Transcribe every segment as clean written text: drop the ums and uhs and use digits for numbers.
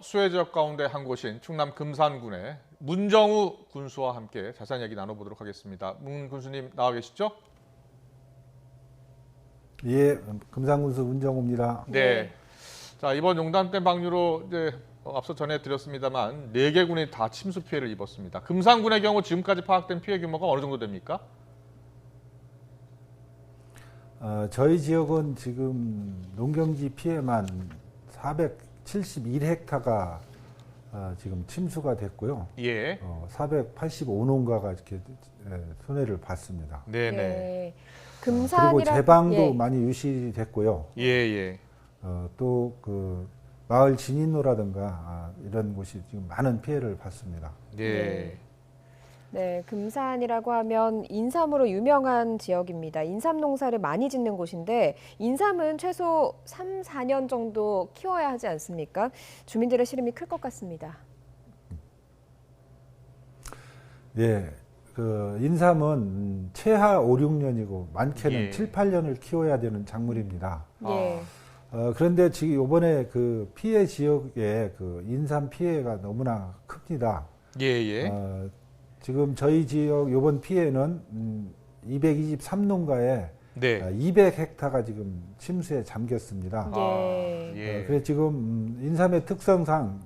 수해 지역 가운데 한 곳인 충남 금산군의 문정우 군수와 함께 자세한 얘기 나눠보도록 하겠습니다. 문 군수님 나와 계시죠? 예, 금산군수 문정우입니다. 네. 자, 이번 용담댐 방류로 이제 앞서 전해드렸습니다만 4개 군이 다 침수 피해를 입었습니다. 금산군의 경우 지금까지 파악된 피해 규모가 어느 정도 됩니까? 저희 지역은 지금 농경지 피해만 471헥타가 지금 침수가 됐고요. 예. 485농가가 이렇게 손해를 봤습니다. 네네. 예. 그리고 금산이라 제방도 예. 많이 유실됐고요. 예. 또 그 마을 진인로라든가 이런 곳이 지금 많은 피해를 봤습니다. 네. 네, 금산이라고 하면 인삼으로 유명한 지역입니다. 인삼 농사를 많이 짓는 곳인데 인삼은 최소 3, 4년 정도 키워야 하지 않습니까? 주민들의 시름이 클 것 같습니다. 예, 그 인삼은 최하 5, 6년이고 많게는 예. 7, 8년을 키워야 되는 작물입니다. 예. 그런데 지금 이번에 그 피해 지역에 그 인삼 피해가 너무나 큽니다. 예. 지금 저희 지역 이번 피해는 223농가에 네. 200헥타가 지금 침수에 잠겼습니다. 예. 그래서 지금 인삼의 특성상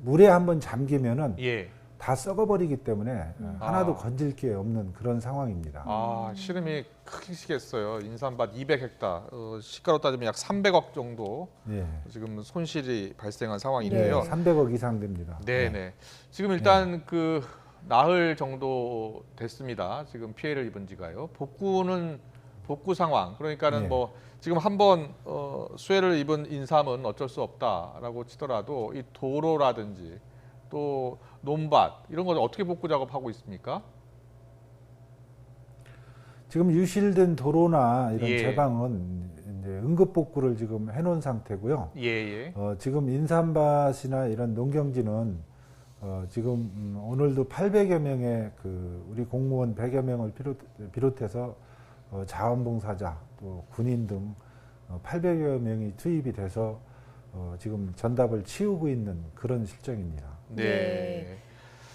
물에 한번 잠기면은 예. 다 썩어버리기 때문에 하나도 건질 게 없는 그런 상황입니다. 시름이 크시겠어요. 인삼밭 200헥타, 시가로 따지면 약 300억 정도 예. 지금 손실이 발생한 상황인데요. 300억 이상 됩니다. 네네. 지금 일단 그 나흘 정도 됐습니다. 지금 피해를 입은 지가요. 복구 상황. 그러니까는 네. 뭐 지금 한번 수해를 입은 인삼은 어쩔 수 없다라고 치더라도 이 도로라든지 또 논밭 이런 건 어떻게 복구 작업하고 있습니까? 지금 유실된 도로나 이런 예. 제방은 이제 응급 복구를 지금 해놓은 상태고요. 예. 지금 인삼밭이나 이런 농경지는 지금 오늘도 800여 명의 우리 공무원 100여 명을 비롯해서 자원봉사자 또 군인 등 800여 명이 투입이 돼서 지금 전답을 치우고 있는 그런 실정입니다. 네.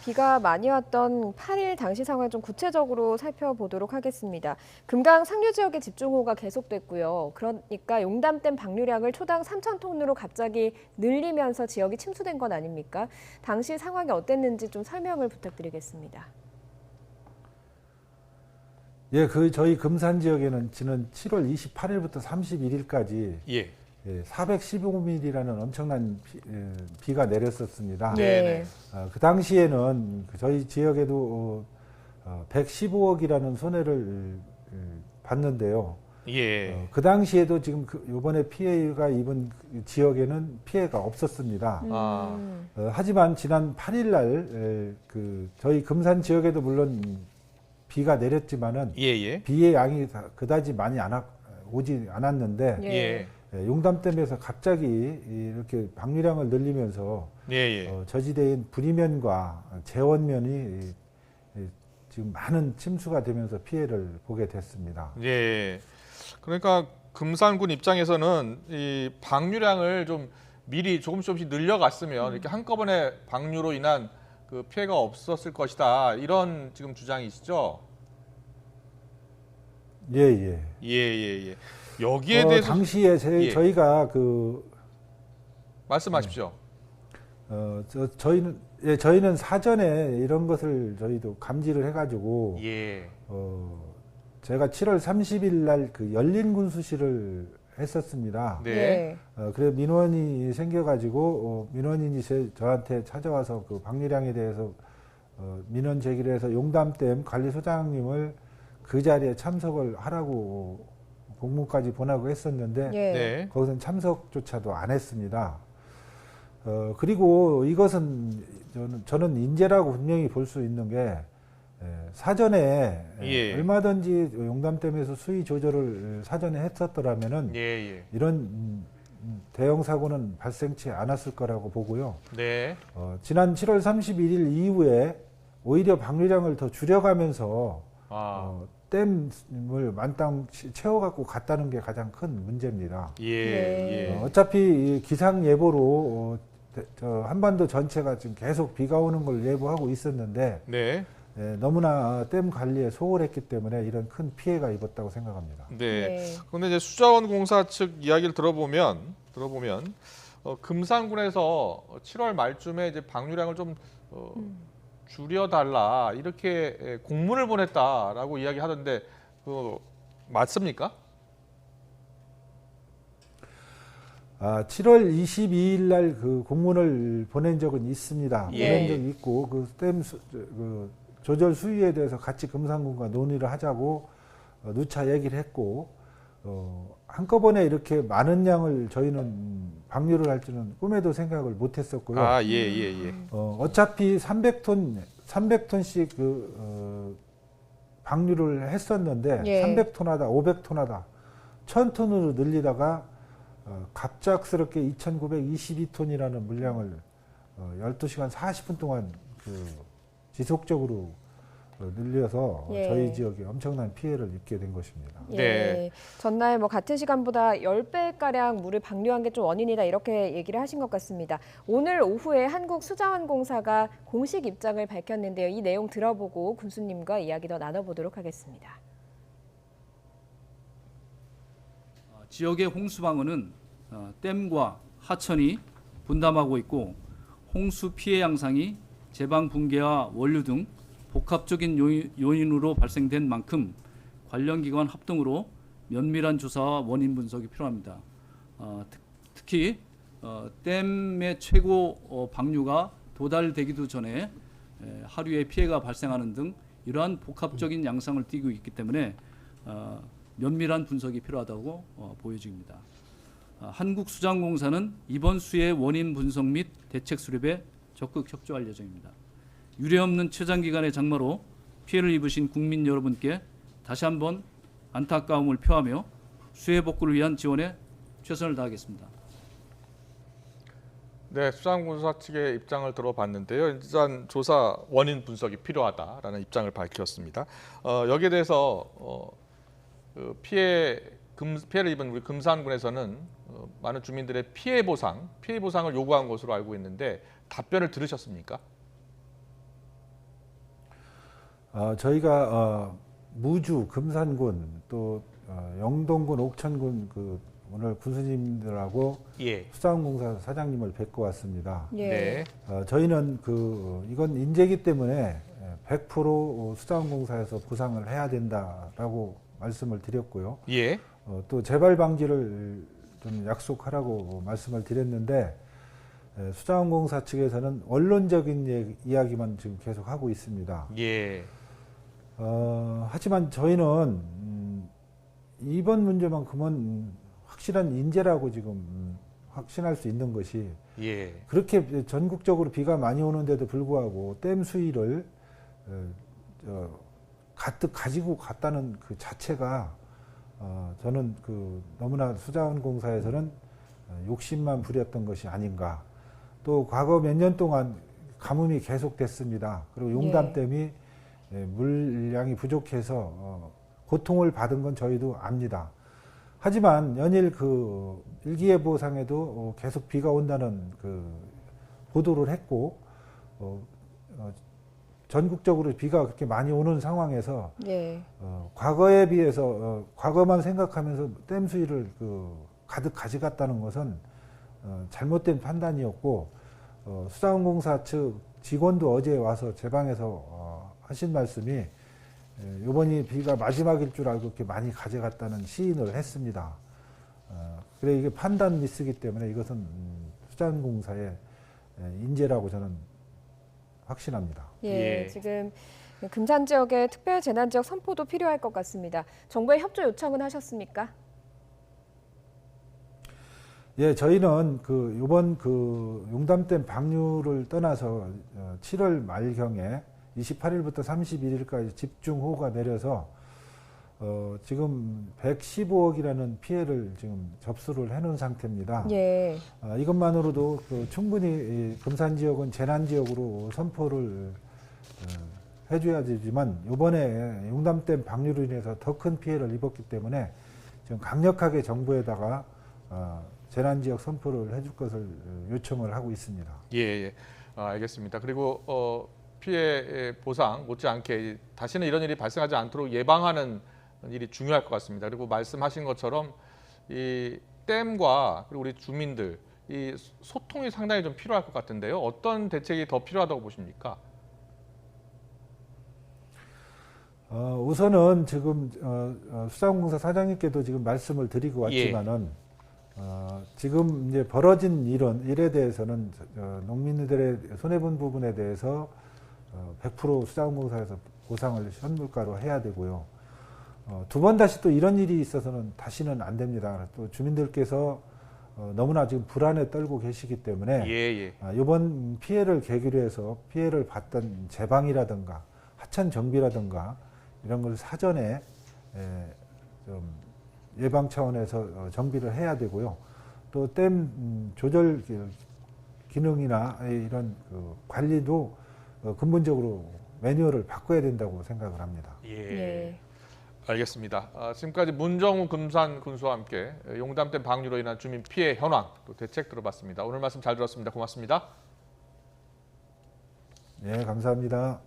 비가 많이 왔던 8일 당시 상황 좀 구체적으로 살펴보도록 하겠습니다. 금강 상류 지역에 집중호우가 계속됐고요. 그러니까 용담댐 방류량을 초당 3,000톤으로 갑자기 늘리면서 지역이 침수된 건 아닙니까? 당시 상황이 어땠는지 좀 설명을 부탁드리겠습니다. 예, 저희 금산 지역에는 지난 7월 28일부터 31일까지 예. 415mm라는 엄청난 비가 내렸었습니다. 네. 그 당시에는 저희 지역에도 115억이라는 손해를 봤는데요. 예. 그 당시에도 지금 이번에 피해가 입은 지역에는 피해가 없었습니다. 하지만 지난 8일 날 저희 금산 지역에도 물론 비가 내렸지만은 예. 비의 양이 그다지 많이 오지 않았는데 예. 용담댐에서 갑자기 이렇게 방류량을 늘리면서 예. 저지대인 분이면과 재원면이 지금 많은 침수가 되면서 피해를 보게 됐습니다. 예. 그러니까 금산군 입장에서는 이 방류량을 좀 미리 조금씩 늘려갔으면 이렇게 한꺼번에 방류로 인한 그 피해가 없었을 것이다. 이런 지금 주장이시죠? 예. 여기에 대해서 당시에 저희가 말씀하십시오. 저희는 사전에 이런 것을 저희도 감지를 해가지고 예. 제가 7월 30일 날 열린 군수실을 했었습니다. 네. 그래 민원이 생겨가지고 민원인이 저한테 찾아와서 그 방류량에 대해서 민원 제기를 해서 용담댐 관리소장님을 그 자리에 참석을 하라고 공문까지 보내고 했었는데 네. 거기서는 참석조차도 안 했습니다. 그리고 이것은 저는 인재라고 분명히 볼 수 있는 게 사전에 예. 얼마든지 용담댐에서 수위 조절을 사전에 했었더라면은 예. 이런 대형 사고는 발생치 않았을 거라고 보고요. 네. 지난 7월 31일 이후에 오히려 방류량을 더 줄여가면서 댐을 만땅 채워갖고 갔다는 게 가장 큰 문제입니다. 예. 어차피 기상 예보로 저 한반도 전체가 지금 계속 비가 오는 걸 예보하고 있었는데 네. 너무나 댐 관리에 소홀했기 때문에 이런 큰 피해가 입었다고 생각합니다. 네. 네. 그런데 이제 수자원공사 측 이야기를 들어보면 금산군에서 7월 말쯤에 이제 방류량을 좀 줄여달라 이렇게 공문을 보냈다라고 이야기하던데 맞습니까? 7월 22일 날 그 공문을 보낸 적은 있습니다. 예. 보낸 적이 있고 그 댐 조절 수위에 대해서 같이 금산군과 논의를 하자고 누차 얘기를 했고 한꺼번에 이렇게 많은 양을 저희는 방류를 할 줄은 꿈에도 생각을 못했었고요. 아, 예. 어차피 300톤씩 방류를 했었는데 예. 300톤 하다 500톤 하다 1000톤으로 늘리다가 갑작스럽게 2922톤이라는 물량을 12시간 40분 동안 지속적으로 늘려서 예. 저희 지역에 엄청난 피해를 입게 된 것입니다. 예. 네. 전날 같은 시간보다 10배가량 물을 방류한 게 좀 원인이다 이렇게 얘기를 하신 것 같습니다. 오늘 오후에 한국수자원공사가 공식 입장을 밝혔는데요. 이 내용 들어보고 군수님과 이야기 더 나눠보도록 하겠습니다. 지역의 홍수방어는 댐과 하천이 분담하고 있고 홍수 피해 양상이 제방 붕괴와 원류 등 복합적인 요인으로 발생된 만큼 관련 기관 합동으로 면밀한 조사와 원인 분석이 필요합니다. 특히 댐의 최고 방류가 도달되기도 전에 하류에 피해가 발생하는 등 이러한 복합적인 양상을 띠고 있기 때문에 면밀한 분석이 필요하다고 보여집니다. 한국수자원공사는 이번 수의 원인 분석 및 대책 수립에 적극 협조할 예정입니다. 유례없는 최장기간의 장마로 피해를 입으신 국민 여러분께 다시 한번 안타까움을 표하며 수해 복구를 위한 지원에 최선을 다하겠습니다. 네, 수자원공사 측의 입장을 들어봤는데요. 일단 조사 원인 분석이 필요하다라는 입장을 밝혔습니다. 여기에 대해서 피해를 입은 우리 금산군에서는 많은 주민들의 피해 보상을 요구한 것으로 알고 있는데 답변을 들으셨습니까? 저희가 무주, 금산군, 또 영동군, 옥천군 오늘 군수님들하고 예. 수자원공사 사장님을 뵙고 왔습니다. 예. 네. 저희는 이건 인재이기 때문에 100% 수자원공사에서 보상을 해야 된다라고 말씀을 드렸고요. 예. 또 재발 방지를 좀 약속하라고 말씀을 드렸는데 수자원공사 측에서는 원론적인 이야기만 지금 계속 하고 있습니다. 예. 하지만 저희는 이번 문제만큼은 확실한 인재라고 지금 확신할 수 있는 것이 예. 그렇게 전국적으로 비가 많이 오는데도 불구하고 댐 수위를 가득 가지고 갔다는 그 자체가 저는 너무나 수자원공사에서는 욕심만 부렸던 것이 아닌가. 또 과거 몇 년 동안 가뭄이 계속됐습니다. 그리고 용담댐이 물량이 부족해서 고통을 받은 건 저희도 압니다. 하지만 연일 일기예보상에도 계속 비가 온다는 보도를 했고 전국적으로 비가 그렇게 많이 오는 상황에서 예. 과거에 비해서 과거만 생각하면서 댐 수위를 가득 가져갔다는 것은 잘못된 판단이었고 수자원공사 측 직원도 어제 와서 제 방에서 하신 말씀이 이번이 비가 마지막일 줄 알고 이렇게 많이 가져갔다는 시인을 했습니다. 그래 이게 판단 미스기 때문에 이것은 수자원공사의 인재라고 저는 확신합니다. 예. 예. 지금 금산 지역에 특별 재난 지역 선포도 필요할 것 같습니다. 정부의 협조 요청은 하셨습니까? 예, 저희는 이번 용담댐 방류를 떠나서 7월 말경에 28일부터 31일까지 집중호우가 내려서 지금 115억이라는 피해를 지금 접수를 해놓은 상태입니다. 예. 이것만으로도 충분히 금산 지역은 재난 지역으로 선포를 해줘야 되지만 이번에 용담댐 방류로 인해서 더 큰 피해를 입었기 때문에 지금 강력하게 정부에다가 재난지역 선포를 해줄 것을 요청을 하고 있습니다. 예, 예. 알겠습니다. 그리고 피해 보상 못지않게 다시는 이런 일이 발생하지 않도록 예방하는 일이 중요할 것 같습니다. 그리고 말씀하신 것처럼 이 댐과 그리고 우리 주민들 이 소통이 상당히 좀 필요할 것 같은데요. 어떤 대책이 더 필요하다고 보십니까? 우선은 지금 수자원공사 사장님께도 지금 말씀을 드리고 왔지만은 지금 이제 벌어진 일에 대해서는 농민들의 손해본 부분에 대해서 100% 수자원공사에서 보상을 현물가로 해야 되고요. 두 번 다시 또 이런 일이 있어서는 다시는 안 됩니다. 또 주민들께서 너무나 지금 불안에 떨고 계시기 때문에 예, 예. 이번 피해를 계기로 해서 피해를 봤던 제방이라든가 하천 정비라든가 이런 걸 사전에 좀 예방 차원에서 정비를 해야 되고요. 또 댐 조절 기능이나 이런 그 관리도 근본적으로 매뉴얼을 바꿔야 된다고 생각을 합니다. 예. 예. 알겠습니다. 지금까지 문정우 금산 군수와 함께 용담댐 방류로 인한 주민 피해 현황 또 대책 들어봤습니다. 오늘 말씀 잘 들었습니다. 고맙습니다. 네, 감사합니다.